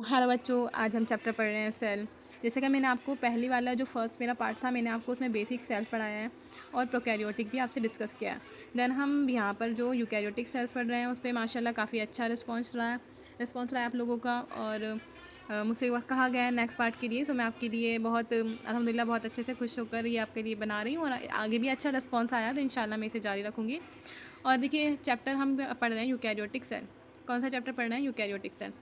Hello बच्चों, आज हम चैप्टर पढ़ रहे हैं सेल। जैसे कि मैंने आपको पहली वाला जो फर्स्ट मेरा पार्ट था, मैंने आपको उसमें बेसिक सेल पढ़ाया है और प्रोकैरियोटिक भी आपसे डिस्कस किया है। देन हम यहाँ पर जो यूकैरियोटिक सेल्स पढ़ रहे हैं उस पर माशाल्लाह काफ़ी अच्छा रिस्पॉन्स रहा है आप लोगों का। और मुझसे कहा गया है नेक्स्ट पार्ट के लिए, सो मैं आपके लिए बहुत अल्हम्दुलिल्लाह बहुत अच्छे से खुश होकर ये आपके लिए बना रही हूँ और आगे भी अच्छा रिस्पॉन्स आया तो इंशाल्लाह मैं इसे जारी रखूँगी। और देखिए चैप्टर हम पढ़ रहे हैं यूकैरियोटिक सेल। कौन सा चैप्टर पढ़ रहे हैं? Eukaryotic cell.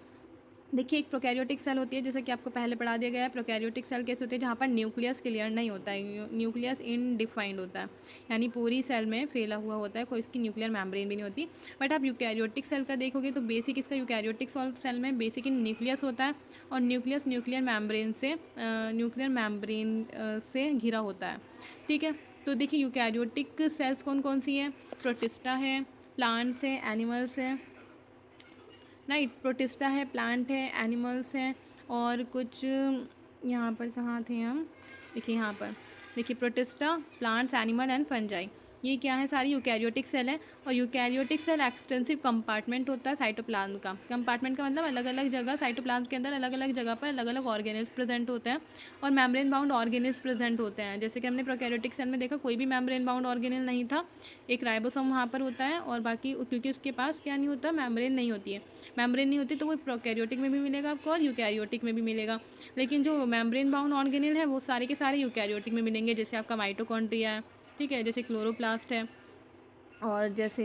देखिए एक प्रोकैरियोटिक सेल होती है, जैसा कि आपको पहले पढ़ा दिया गया है। प्रोकैरियोटिक सेल कैसे होते हैं? जहाँ पर न्यूक्लियस क्लियर नहीं होता है, न्यूक्लियस इनडिफाइंड होता है, यानी पूरी सेल में फैला हुआ होता है, कोई इसकी न्यूक्लियर मेम्ब्रेन भी नहीं होती। बट आप यूकैरियोटिक सेल का देखोगे तो बेसिक इसका यूकैरियोटिक सेल में बेसिक इन न्यूक्लियस होता है और न्यूक्लियस न्यूक्लियर मेम्ब्रेन से घिरा होता है। ठीक है, तो देखिए यूकैरियोटिक सेल्स कौन कौन सी हैं? प्रोटिस्टा है, प्लांट्स हैं, एनिमल्स हैं। राइट, प्रोटिस्टा है, प्लांट है, एनिमल्स हैं और कुछ यहाँ पर कहाँ थे हम? देखिए यहाँ पर देखिए protista, plants, animal and fungi, ये क्या है? सारी यूकैरियोटिक सेल है। और यूकैरियोटिक सेल एक्सटेंसिव कंपार्टमेंट होता है साइटोप्लाज्म का। कंपार्टमेंट का मतलब अलग अलग जगह, साइटोप्लाज्म के अंदर अलग अलग जगह पर अलग अलग ऑर्गेनेल्स प्रेजेंट होते हैं और मेम्ब्रेन बाउंड ऑर्गेनेल्स प्रेजेंट होते हैं। जैसे कि हमने प्रोकैरियोटिक सेल में देखा कोई भी मेम्ब्रेन बाउंड ऑर्गेनेल नहीं था, एक राइबोसोम वहाँ पर होता है और बाकी क्योंकि उसके पास क्या नहीं होता, मेम्ब्रेन नहीं होती है। मेम्ब्रेन नहीं होती तो वो प्रोकैरियोटिक में भी मिलेगा आपको और यूकैरियोटिक में भी मिलेगा। लेकिन जो मेम्ब्रेन बाउंड ऑर्गेनेल है वो सारे के सारे यूकैरियोटिक में मिलेंगे, जैसे आपका माइटोकॉन्ड्रिया है, ठीक है, जैसे क्लोरोप्लास्ट है और जैसे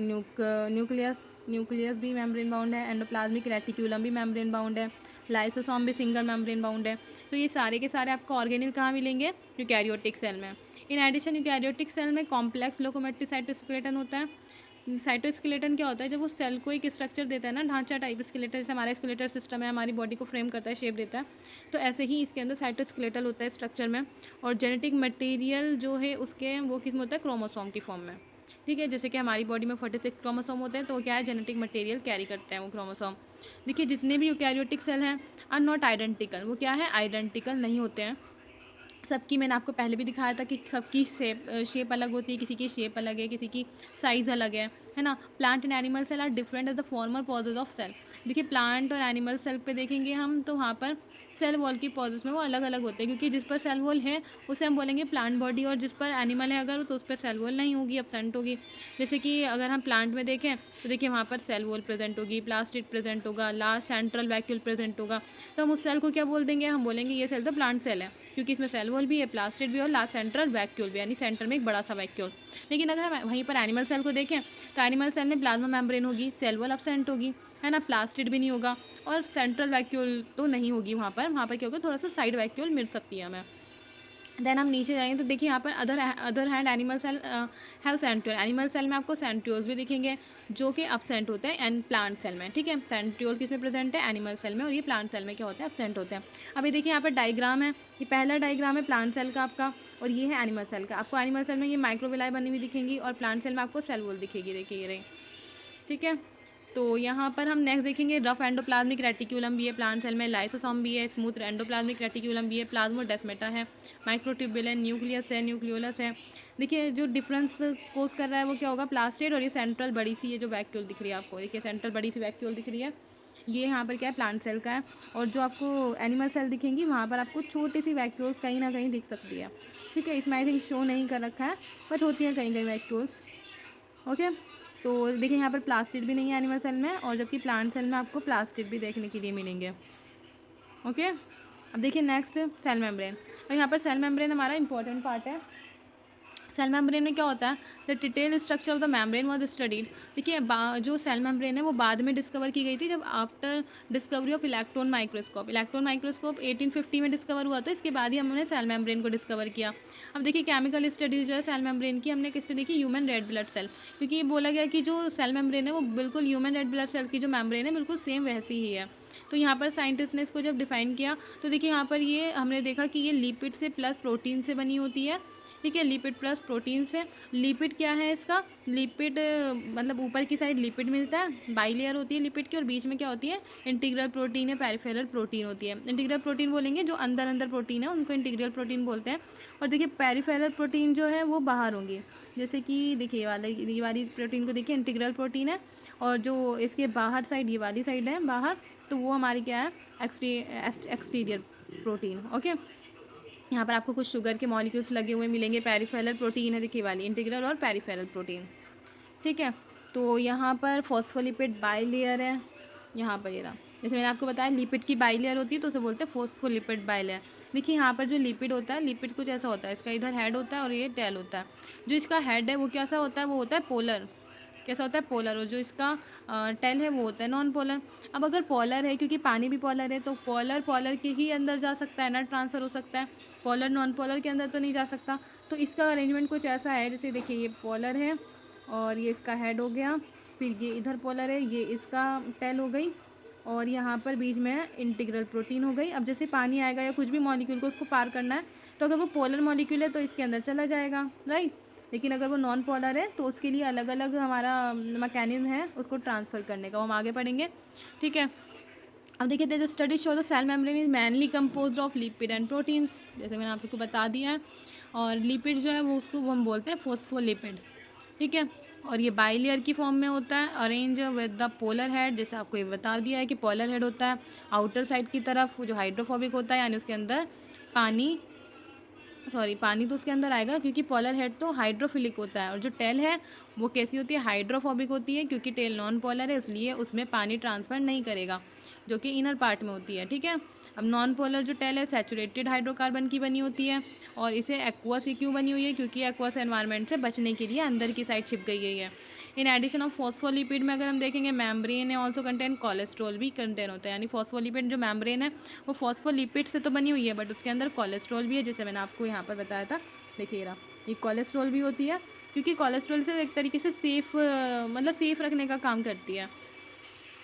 न्यूक्लियस न्यूक्लियस भी मेम्ब्रेन बाउंड है, एंडोप्लाज्मिक रेटिक्यूलम भी मेम्ब्रेन बाउंड है, लाइसोसोम भी सिंगल मेम्ब्रेन बाउंड है। तो ये सारे के सारे आपको ऑर्गेनेल कहाँ मिलेंगे? यूकैरियोटिक सेल में। इन एडिशन यूकैरियोटिक सेल में कॉम्प्लेक्स लोकोमेट्री साइटोस्केलेटन होता है। साइटोस्केलेटन क्या होता है? जब वो सेल को एक स्ट्रक्चर देता है ना, ढांचा टाइप स्केलेटन, जैसे हमारा स्केलेटल सिस्टम है, हमारी बॉडी को फ्रेम करता है, शेप देता है, तो ऐसे ही इसके अंदर साइटोस्केलेटल होता है स्ट्रक्चर में। और जेनेटिक मटेरियल जो है उसके वो किस में होता है? क्रोमोसोम की फॉर्म में। ठीक है, जैसे कि हमारी बॉडी में 46 क्रोमोसोम होते हैं, तो वो क्या है? जेनेटिक मटेरियल कैरी करते हैं वो क्रोमोसोम। देखिए जितने भी यूकैरियोटिक सेल हैं आर नॉट आइडेंटिकल, वो क्या है? आइडेंटिकल नहीं होते हैं। सबकी मैंने आपको पहले भी दिखाया था कि सबकी शेप अलग होती है, किसी की शेप अलग है, किसी की साइज़ अलग है ना। Plant and animal cell are different as the former possess of cell. देखिए प्लांट और एनिमल सेल पे देखेंगे हम तो वहाँ पर सेल वॉल की पॉजेज में वो अलग अलग होते हैं, क्योंकि जिस पर सेल वॉल है उसे हम बोलेंगे प्लांट बॉडी, और जिस पर एनिमल है अगर तो उस पर सेल वॉल नहीं होगी, एब्सेंट होगी। जैसे कि अगर हम प्लांट में देखें तो देखिए वहाँ पर सेल वॉल प्रेजेंट होगी, प्लास्टिड प्रेजेंट होगा, लास्ट सेंट्रल वैक्यूल प्रेजेंट होगा। तो हम उस सेल को क्या बोल देंगे? हम बोलेंगे ये सेल तो प्लांट सेल है, क्योंकि इसमें सेल वॉल भी है, प्लास्टिड भी है और लास्ट सेंट्रल वैक्यूल भी, यानी सेंटर में एक बड़ा सा वैक्यूल। लेकिन अगर हम वहीं पर एनिमल सेल को देखें तो एनिमल सेल में प्लाज्मा मेम्ब्रेन होगी, सेल वॉल एब्सेंट होगी, है ना, प्लास्टिड भी नहीं होगा और सेंट्रल वैक्यूल तो नहीं होगी। वहाँ पर क्या होगा? थोड़ा सा साइड वैक्यूल मिल सकती है हमें। देन हम नीचे जाएंगे तो देखिए यहाँ पर other hand animal cell have centriole. Animal cell में आपको सेंट्रियोल्स भी दिखेंगे जो कि एब्सेंट होते हैं एंड प्लांट सेल में। ठीक है, सेंट्रियोल किस में प्रेजेंट है? एनिमल सेल में, और ये प्लांट सेल में क्या होते हैं? एब्सेंट होते हैं। अभी देखिए यहाँ पर डायग्राम है, ये पहला डायग्राम है प्लांट सेल का आपका और ये है एनिमल सेल का। आपको एनिमल सेल में ये माइक्रोविलाई बनी हुई दिखेंगी और प्लांट सेल में आपको सेल वॉल दिखेगी, देखिए ये रही। ठीक है, तो यहाँ पर हम नेक्स्ट देखेंगे रफ एंडोप्लाज्मिक रेटिक्यूलम भी है प्लांट सेल में, लाइसोसोम भी है, स्मूथ एंडोप्लाज्मिक रेटिक्यूलम भी है, प्लाज्मोडेस्माटा है, माइक्रोट्यूब्यूल है, न्यूक्लियस है, न्यूक्लियोलस है। देखिए जो डिफरेंस कोज कर रहा है वो क्या होगा? प्लास्टिड और ये सेंट्रल बड़ी सी ये जो वैक्यूल दिख रही है आपको, देखिए सेंट्रल बड़ी सी वैक्यूल दिख रही है, ये यहाँ पर क्या है? प्लांट सेल का है। और जो आपको एनिमल सेल दिखेंगी वहाँ पर आपको छोटी सी वैक्यूल्स कहीं ना कहीं दिख सकती है। ठीक है, इसमें आई थिंक शो नहीं कर रखा है बट होती है कहीं कहीं वैक्यूल्स। ओके, तो देखिए यहाँ पर प्लास्टिड भी नहीं है एनिमल सेल में, और जबकि प्लांट सेल में आपको प्लास्टिड भी देखने के लिए मिलेंगे। ओके, अब देखिए नेक्स्ट सेल मेम्ब्रेन। और यहाँ पर सेल मेम्ब्रेन हमारा इंपॉर्टेंट पार्ट है। सेल मेम्ब्रेन में क्या होता है? The detail structure of the membrane was studied. देखिए जो सेल मेम्ब्रेन है वो बाद में डिस्कवर की गई थी, जब after discovery of electron microscope. Electron microscope 1850 में डिस्कवर हुआ था, इसके बाद ही हमने सेल मेम्ब्रेन को डिस्कवर किया। अब देखिए केमिकल स्टडीज जो है सेल मेम्ब्रेन की हमने किस पे देखी? ह्यूमन रेड ब्लड सेल, क्योंकि ये बोला गया कि जो सेल मेम्ब्रेन है वो बिल्कुल ह्यूमन रेड ब्लड सेल की जो मेम्ब्रेन है बिल्कुल सेम वैसी ही है। तो यहाँ पर साइंटिस्ट ने इसको जब डिफाइन किया तो देखिए यहाँ पर ये हमने देखा कि ये लिपिड से प्लस प्रोटीन से बनी होती है, ठीक है। लिपिड प्लस प्रोटीन से, लिपिड क्या है इसका, लिपिड मतलब ऊपर की साइड लिपिड मिलता है, बाई लेयर होती है लिपिड की, और बीच में क्या होती है, इंटीग्रल प्रोटीन है, पेरिफेरल प्रोटीन होती है। इंटीग्रल प्रोटीन बोलेंगे जो अंदर अंदर प्रोटीन है उनको इंटीग्रल प्रोटीन बोलते हैं। और देखिए पेरिफेरल प्रोटीन जो है वो बाहर होंगी, जैसे कि देखिए ये वाली प्रोटीन को देखिए इंटीग्रल प्रोटीन है, और जो इसके बाहर साइड ये वाली साइड है बाहर, तो वो हमारी क्या है, एक्सटीरियर प्रोटीन। ओके, यहाँ पर आपको कुछ शुगर के मॉलिक्यूल्स लगे हुए मिलेंगे, पेरिफेरल प्रोटीन है देखिए वाली, इंटीग्रल और पेरिफेरल प्रोटीन। ठीक है, तो यहाँ पर फॉस्फोलिपिड बाई लेयर है, यहाँ पर ये रहा, जैसे मैंने आपको बताया लिपिड की बाई लेयर होती है तो उसे बोलते हैं फॉस्फोलिपिड बाई लेयर। देखिए यहाँ पर जो लिपिड होता है, लिपिड कुछ ऐसा होता है, इसका इधर हेड होता है और ये टेल होता है। जो इसका हेड है वो कैसा होता है, वो होता है पोलर, कैसा होता है, पोलर। और जो इसका टेल है वो होता है नॉन पोलर। अब अगर पोलर है, क्योंकि पानी भी पोलर है, तो पोलर पोलर के ही अंदर जा सकता है ना, ट्रांसफ़र हो सकता है, पोलर नॉन पोलर के अंदर तो नहीं जा सकता। तो इसका अरेंजमेंट कुछ ऐसा है, जैसे देखिए ये पोलर है और ये इसका हेड हो गया, फिर ये इधर पोलर है, ये इसका टेल हो गई, और यहाँ पर बीच में इंटीग्रल प्रोटीन हो गई। अब जैसे पानी आएगा या कुछ भी मॉलिक्यूल को उसको पार करना है, तो अगर वो पोलर मॉलिक्यूल है तो इसके अंदर चला जाएगा, राइट। लेकिन अगर वो नॉन पोलर है तो उसके लिए अलग अलग हमारा मैकेनिज्म है उसको ट्रांसफ़र करने का, वो हम आगे पढ़ेंगे। ठीक है, अब देखिए the study show the cell membrane is mainly composed of lipid and proteins, जैसे मैंने आपको बता दिया है। और लिपिड जो है वो उसको हम बोलते हैं फॉस्फोलिपिड। ठीक है, और ये बाई लेयर की फॉर्म में होता है, arrange with the polar head, जैसे आपको ये बता दिया है कि पोलर हेड होता है आउटर साइड की तरफ, जो हाइड्रोफोबिक होता है, यानी उसके अंदर पानी तो उसके अंदर आएगा, क्योंकि पोलर हेड तो हाइड्रोफिलिक होता है। और जो टेल है वो कैसी होती है, हाइड्रोफोबिक होती है, क्योंकि टेल नॉन पोलर है इसलिए उसमें पानी ट्रांसफ़र नहीं करेगा, जो कि इनर पार्ट में होती है। ठीक है, अब नॉन पोलर जो टेल है सैचुरेटेड हाइड्रोकार्बन की बनी होती है, और इसे एक्वस ही क्यों बनी हुई है, क्योंकि एक्वस एनवायरनमेंट से बचने के लिए अंदर की साइड छिप गई है। इन एडिशन ऑफ फॉस्फोलिपिड में अगर हम देखेंगे, मेम्ब्रेन है ऑल्सो कंटेन कोलेस्ट्रॉल भी कंटेन होता है, यानी फॉस्फोलिपिड जो मेम्ब्रेन है वो फॉस्फोलिपिड से तो बनी हुई है, बट उसके अंदर कोलेस्ट्रॉल भी है, जैसे मैंने आपको यहाँ पर बताया था। देखिए रहा, ये कोलेस्ट्रॉल भी होती है, क्योंकि कोलेस्ट्रॉल से एक तरीके से सेफ़ रखने का काम करती है।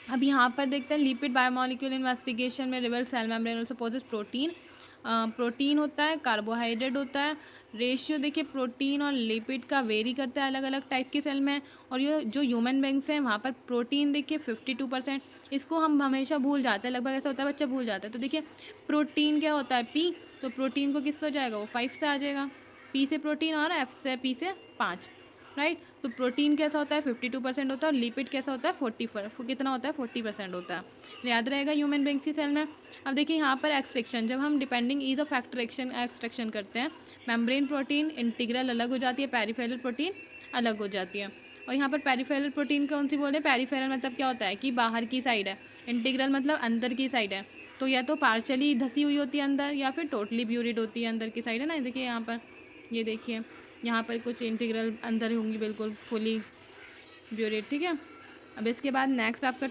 अब यहाँ पर देखते हैं लिपिड बायोमोलिक्यूल इन्वेस्टिगेशन में reveals cell membrane also possess protein. Protein होता है, कार्बोहाइड्रेट होता है, रेशियो देखिए प्रोटीन और लिपिड का वेरी करता है अलग अलग टाइप के सेल में। और ये जो ह्यूमन बींग्स हैं वहाँ पर प्रोटीन देखिए 52%, इसको हम हमेशा भूल जाते हैं, लगभग ऐसा होता है बच्चा भूल जाता है। तो देखिए प्रोटीन क्या होता है, पी, तो प्रोटीन को किस से हो जाएगा, वो 5 से आ जाएगा, पी से प्रोटीन और एफ से पी से 5, राइट। तो प्रोटीन कैसा होता है 52% होता है, और लिपिड कैसा होता है कितना होता है 40% होता है, याद रहेगा ह्यूमन बींग्स की सेल में। अब देखिए यहाँ पर एक्सट्रैक्शन, जब हम डिपेंडिंग ईज ऑफ एक्सट्रैक्शन करते हैं, मेम्ब्रेन प्रोटीन इंटीग्रल अलग हो जाती है, पेरिफेरल प्रोटीन अलग हो जाती है। और यहाँ पर पेरिफेरल प्रोटीन कौन सी बोले, पेरिफेरल मतलब क्या होता है कि बाहर की साइड है, इंटीग्रल मतलब अंदर की साइड है, तो या तो पार्शली धसी हुई होती है अंदर, या फिर टोटली ब्यूरिड होती है अंदर की साइड, है ना। देखिए यहाँ पर, ये देखिए यहाँ पर कुछ इंटीग्रल अंदर होंगी बिल्कुल फुली ब्यूरेट। ठीक है, अब इसके बाद नेक्स्ट आपका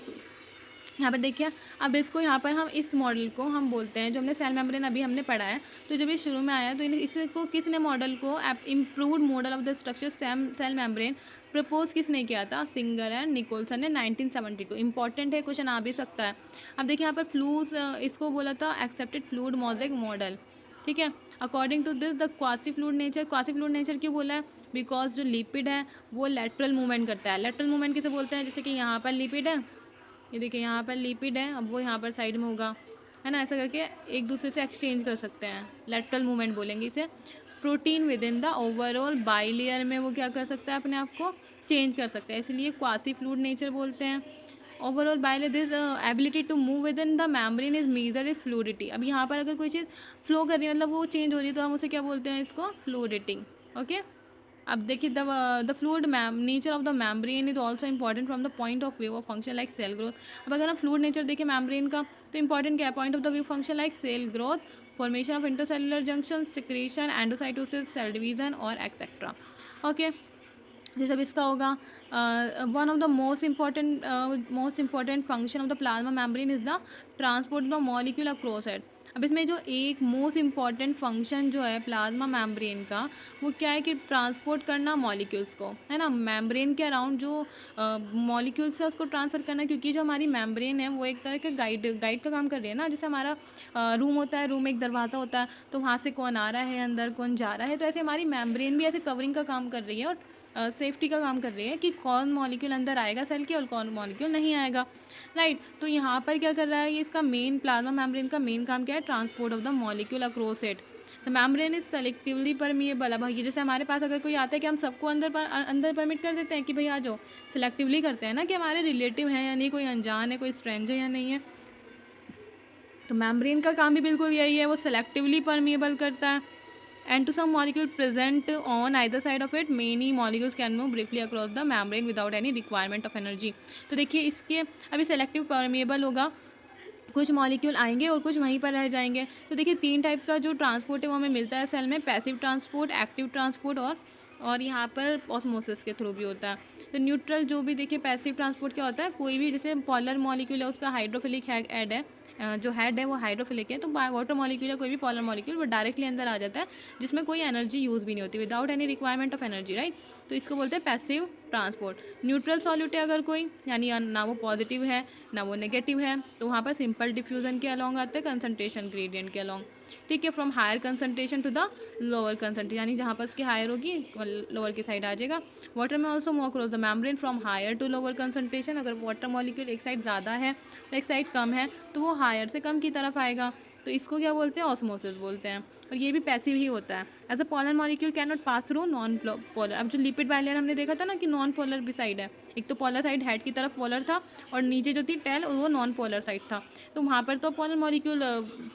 यहाँ पर देखिए, अब इसको यहाँ पर हम इस मॉडल को हम बोलते हैं, जो हमने सेल मेम्ब्रेन अभी हमने पढ़ा है, तो जब ये शुरू में आया तो इसको किसने मॉडल को improved model of the structure cell membrane propose किसने किया था, सिंगर एंड निकोलसन ने 1972। इंपॉर्टेंट है, क्वेश्चन आ भी सकता है। अब देखिए यहाँ पर फ्लूस इसको बोला था एक्सेप्टेड फ्लूइड मोज़ेक मॉडल। ठीक है, according to this the quasi fluid nature क्यों बोला है, बिकॉज जो लिपिड है वो लेटरल मूवमेंट करता है। लेटरल मूवमेंट किसे बोलते हैं, जैसे कि यहाँ पर लिपिड है, ये देखिए यहाँ पर लिपिड है, अब वो यहाँ पर साइड में होगा, है ना, ऐसा करके एक दूसरे से एक्सचेंज कर सकते हैं, लेटरल मूवमेंट बोलेंगे इसे। Protein with in the overall by layer में वो क्या कर सकता है, अपने आप को चेंज कर सकता है, इसलिए क्वासी फ्लूइड नेचर बोलते हैं। Overall bilayer this ability to move within the membrane is measure is fluidity. अब यहाँ पर अगर कोई चीज़ फ्लो कर रही है, मतलब वो चेंज हो रही है, तो हम उसे क्या बोलते हैं, इसको फ्लूइडिटी। ओके, अब देखिए the fluid nature of the membrane is also important from the point of view of function like cell growth. अब अगर हम फ्लूइड नेचर देखें मेम्ब्रेन का, तो इंपॉर्टेंट क्या है, point of the view function like cell growth, formation of intercellular junction, secretion, endocytosis, cell division और et cetera. Okay, जैसे अब इसका होगा one of the most important function of the plasma membrane is the transport the molecule across it. अब इसमें जो एक most important function जो है प्लाज्मा मेम्ब्रेन का, वो क्या है कि ट्रांसपोर्ट करना मॉलिक्यूल्स को, है ना, मेम्ब्रेन के अराउंड जो मॉलिक्यूल्स है उसको ट्रांसफर करना, क्योंकि जो हमारी मेम्ब्रेन है वो एक तरह के गाइड का काम कर रही है ना। जैसे हमारा रूम होता है, रूम में एक दरवाज़ा होता है, तो वहाँ से कौन आ रहा है अंदर, कौन जा रहा है, तो ऐसे हमारी मेम्ब्रेन भी ऐसे कवरिंग का काम कर रही है और सेफ्टी का काम कर रही है कि कौन मॉलिक्यूल अंदर आएगा सेल के और कौन मॉलिक्यूल नहीं आएगा, राइट। तो यहाँ पर क्या कर रहा है, ये इसका मेन प्लाज्मा मेम्ब्रेन का मेन काम क्या है, transport of the molecule across it. The membrane is selectively permeable. अब ये जैसे हमारे पास अगर कोई आता है कि हम सबको अंदर परमिट कर देते हैं कि भाई आ जाओ, सेलेक्टिवली करते हैं ना कि हमारे रिलेटिव हैं या नहीं, कोई अनजान है, कोई स्ट्रेंजर या नहीं है। तो मेम्ब्रेन का काम भी बिल्कुल यही है, वो सेलेक्टिवली परमिएबल करता है। And to some molecule present on either side of it, many molecules can move briefly across the membrane without any requirement of energy। तो देखिए इसके अभी सेलेक्टिव परमिएबल होगा, कुछ मॉलिक्यूल आएंगे और कुछ वहीं पर रह जाएंगे। तो देखिए 3 टाइप का जो ट्रांसपोर्ट है वो हमें मिलता है सेल में, पैसिव ट्रांसपोर्ट, एक्टिव ट्रांसपोर्ट और यहाँ पर ऑस्मोसिस के थ्रू भी होता है। तो न्यूट्रल जो भी देखिए पैसिव ट्रांसपोर्ट क्या होता है, कोई भी जैसे पॉलर मॉलिक्यूल है उसका हाइड्रोफिलिक हेड है, जो हेड है वो हाइड्रोफिलिक है, तो वाटर मॉलिक्यूल या कोई भी पॉलर मॉलिक्यूल वो डायरेक्टली अंदर आ जाता है, जिसमें कोई एनर्जी यूज़ भी नहीं होती, without any requirement of energy, right. तो इसको बोलते हैं पैसिव ट्रांसपोर्ट। न्यूट्रल सॉल्यूट है अगर कोई, यानी ना वो पॉजिटिव है ना वो नेगेटिव है, तो वहाँ पर सिंपल डिफ्यूजन के अलॉन्ग आते हैं, कंसंट्रेशन ग्रेडियंट के अलॉन्ग, ठीक है, from higher concentration to the lower concentration, यानी जहाँ पर उसकी हायर होगी लोअर की साइड आ जाएगा। वाटर में also move across the membrane from higher to lower concentration. अगर वाटर मॉलिक्यूल एक साइड ज़्यादा है और एक साइड कम है तो वो हायर से कम की तरफ आएगा, तो इसको क्या बोलते हैं, ऑस्मोसिस बोलते हैं। और ये भी पैसिव ही होता है। As a polar molecule can not pass through non polar. अब जो लिपिड बाइलेयर हमने देखा था ना कि नॉन पोलर भी साइड है, एक तो पोलर साइड हेड की तरफ पोलर था और नीचे जो थी टेल वो नॉन पोलर साइड था, तो वहाँ पर तो पोलर मॉलिक्यूल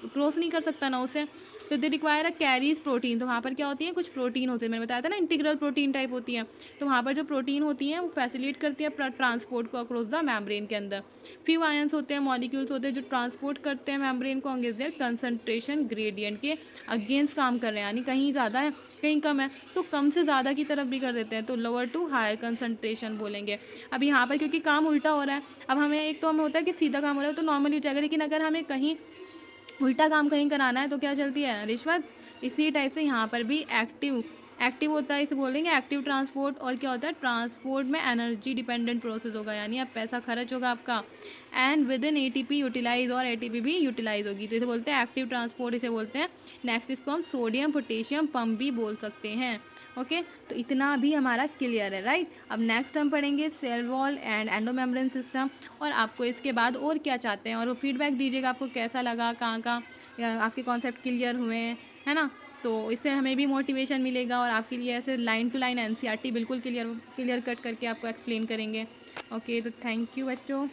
क्रॉस नहीं कर सकता ना उसे, तो they require a carries protein. तो वहाँ पर क्या होती है, कुछ प्रोटीन होते हैं, मैंने बताया था ना इंटीग्रल प्रोटीन टाइप होती है, तो वहाँ पर जो प्रोटीन होती हैं वो फैसिलिटेट करती है ट्रांसपोर्ट को अक्रॉस द मेम्ब्रेन के अंदर। फ्यू आयंस होते हैं, मॉलिक्यूल्स होते हैं जो ट्रांसपोर्ट करते हैं मेम्ब्रेन को अगेंस्ट देयर कंसंट्रेशन ग्रेडियंट के अगेंस्ट काम कर रहे हैं, यानी कहीं ज़्यादा है कहीं कम है, तो कम से ज़्यादा की तरफ भी कर देते हैं, तो लोअर टू हायर कंसंट्रेशन बोलेंगे। अब यहाँ पर क्योंकि काम उल्टा हो रहा है, अब हमें एक तो हमें होता है कि सीधा काम हो रहा है तो नॉर्मली हो जाएगा, लेकिन अगर हमें कहीं उल्टा काम कहीं कराना है तो क्या चलती है, रिश्वत। इसी टाइप से यहाँ पर भी एक्टिव होता है, इसे बोलेंगे एक्टिव ट्रांसपोर्ट। और क्या होता है, ट्रांसपोर्ट में एनर्जी डिपेंडेंट प्रोसेस होगा, यानी अब पैसा खर्च होगा आपका, and within ATP utilise, और एटीपी भी यूटिलाइज होगी, तो इसे बोलते हैं एक्टिव ट्रांसपोर्ट, इसे बोलते हैं। नेक्स्ट इसको हम सोडियम पोटेशियम पंप भी बोल सकते हैं। ओके, तो इतना भी हमारा क्लियर है, राइट। अब नेक्स्ट हम पढ़ेंगे cell wall and endomembrane system, और आपको इसके बाद और क्या चाहते हैं, और वो फीडबैक दीजिएगा आपको कैसा लगा, कहाँ कहाँ आपके कॉन्सेप्ट क्लियर हुए हैं, है ना। तो इससे हमें भी मोटिवेशन मिलेगा और आपके लिए ऐसे लाइन टू लाइन एनसीईआरटी बिल्कुल क्लियर कट करके आपको एक्सप्लेन करेंगे। ओके, तो थैंक यू बच्चों।